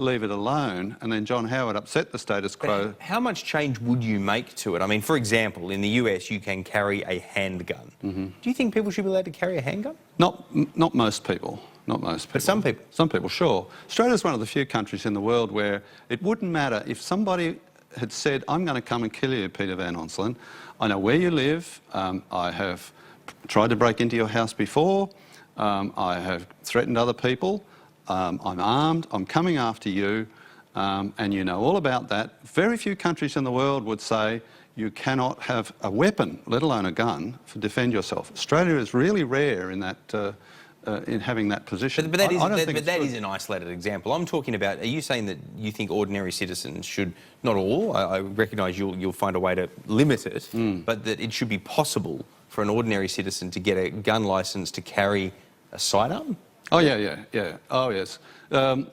leave it alone, and then John Howard upset the status quo. How much change would you make to it? I mean, for example, in the US, you can carry a handgun. Do you think people should be allowed to carry a handgun? Not most people. Not most people. But some people? Some people, sure. Australia's one of the few countries in the world where it wouldn't matter if somebody had said, I'm going to come and kill you, Peter Van Onselen. I know where you live. I have tried to break into your house before. I have threatened other people. I'm armed. I'm coming after you. And you know all about that. Very few countries in the world would say you cannot have a weapon, let alone a gun, to defend yourself. Australia is really rare in that. In having that position. But that is an isolated example. I'm talking about, are you saying that you think ordinary citizens should, not all, I recognise you'll find a way to limit it, but that it should be possible for an ordinary citizen to get a gun licence to carry a sidearm? Oh, yeah. Oh, yes. There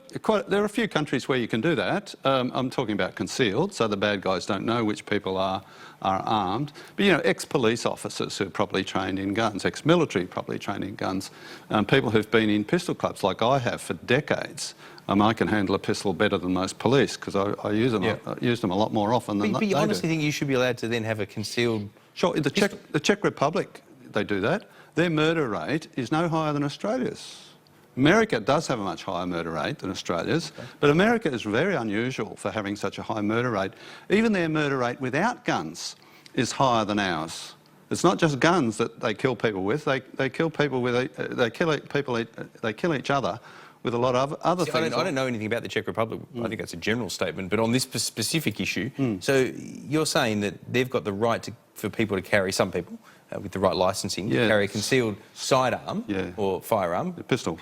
are a few countries where you can do that. I'm talking about concealed, so the bad guys don't know which people are armed. But, you know, ex-police officers who are properly trained in guns, ex-military properly trained in guns, people who've been in pistol clubs like I have for decades. I can handle a pistol better than most police because I use them. I use them a lot more often than they do. But you honestly think you should be allowed to then have a concealed... Sure, in the Czech Republic, they do that. Their murder rate is no higher than Australia's. America does have a much higher murder rate than Australia's, but America is very unusual for having such a high murder rate. Even their murder rate without guns is higher than ours. It's not just guns that they kill people with. They kill people with they kill each other with a lot of other things. I don't know anything about the Czech Republic. I think that's a general statement, but on this specific issue, so you're saying that they've got the right for people to carry, some people, with the right licensing, to carry a concealed sidearm or firearm, pistol,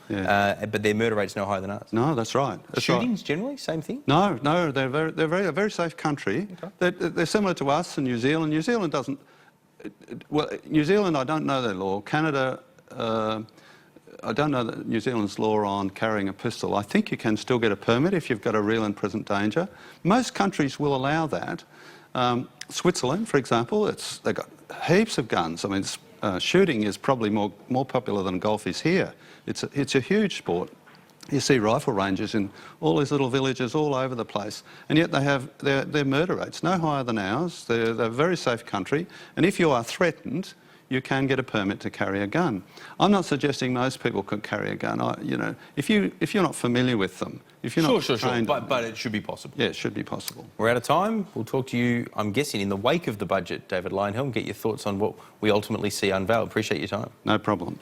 but their murder rate's no higher than ours. No, that's right. Shootings generally, same thing. No, they're a very safe country. They're similar to us and New Zealand. New Zealand doesn't. Well, New Zealand, I don't know their law. Canada, I don't know New Zealand's law on carrying a pistol. I think you can still get a permit if you've got a real and present danger. Most countries will allow that. Switzerland, for example, they've got heaps of guns. I mean, shooting is probably more popular than golf is here. It's a huge sport. You see rifle ranges in all these little villages all over the place, and yet they have their murder rates no higher than ours. They're a very safe country, and if you are threatened, you can get a permit to carry a gun. I'm not suggesting most people could carry a gun. You know, if you're not familiar with them, if you're not trained, but it should be possible. Yeah, it should be possible. We're out of time. We'll talk to you, I'm guessing, in the wake of the budget, David Leyonhjelm. Get your thoughts on what we ultimately see unveiled. Appreciate your time. No problem.